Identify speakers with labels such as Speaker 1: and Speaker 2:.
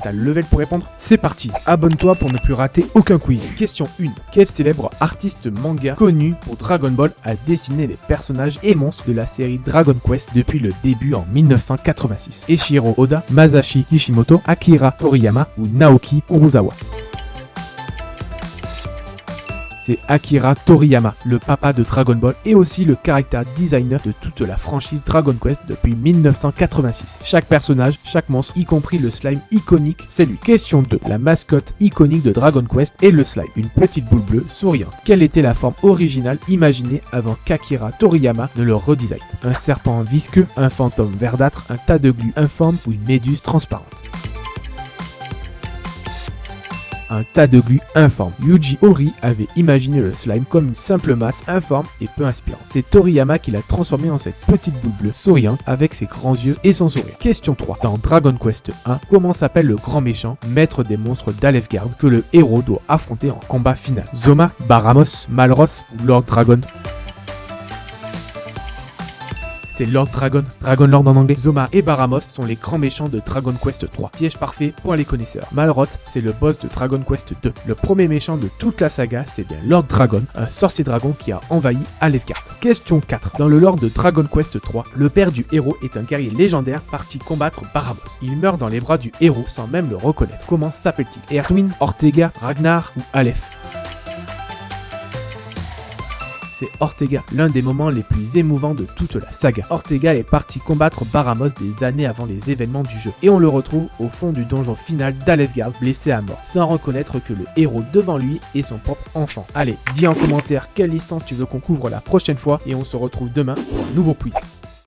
Speaker 1: T'as le level pour répondre? C'est parti. Abonne-toi pour ne plus rater aucun quiz. Question 1. Quel célèbre artiste manga connu pour Dragon Ball a dessiné les personnages et monstres de la série Dragon Quest depuis le début en 1986? Eiichiro Oda, Masashi Kishimoto, Akira Toriyama ou Naoki Urasawa? C'est Akira Toriyama, le papa de Dragon Ball et aussi le character designer de toute la franchise Dragon Quest depuis 1986. Chaque personnage, chaque monstre, y compris le slime iconique, c'est lui. Question 2. La mascotte iconique de Dragon Quest est le slime, une petite boule bleue souriante. Quelle était la forme originale imaginée avant qu'Akira Toriyama ne le redesign? Un serpent visqueux, un fantôme verdâtre, un tas de glu informe ou une méduse transparente? Un tas de glu informe. Yuji Horii avait imaginé le slime comme une simple masse informe et peu inspirante. C'est Toriyama qui l'a transformé en cette petite boule bleue souriante avec ses grands yeux et son sourire. Question 3. Dans Dragon Quest 1, comment s'appelle le grand méchant, maître des monstres d'Alefgard, que le héros doit affronter en combat final? Zoma, Baramos, Malros ou Lord Dragon? C'est Lord Dragon, Dragon Lord en anglais. Zoma et Baramos sont les grands méchants de Dragon Quest 3. Piège parfait pour les connaisseurs. Malroth, c'est le boss de Dragon Quest 2. Le premier méchant de toute la saga, c'est bien Lord Dragon, un sorcier dragon qui a envahi Alefgard. Question 4. Dans le lore de Dragon Quest 3, le père du héros est un guerrier légendaire parti combattre Baramos. Il meurt dans les bras du héros sans même le reconnaître. Comment s'appelle-t-il? Erwin, Ortega, Ragnar ou Aleph? C'est Ortega, l'un des moments les plus émouvants de toute la saga. Ortega est parti combattre Baramos des années avant les événements du jeu, et on le retrouve au fond du donjon final d'Alefgard, blessé à mort, sans reconnaître que le héros devant lui est son propre enfant. Allez, dis en commentaire quelle licence tu veux qu'on couvre la prochaine fois, et on se retrouve demain pour un nouveau quiz.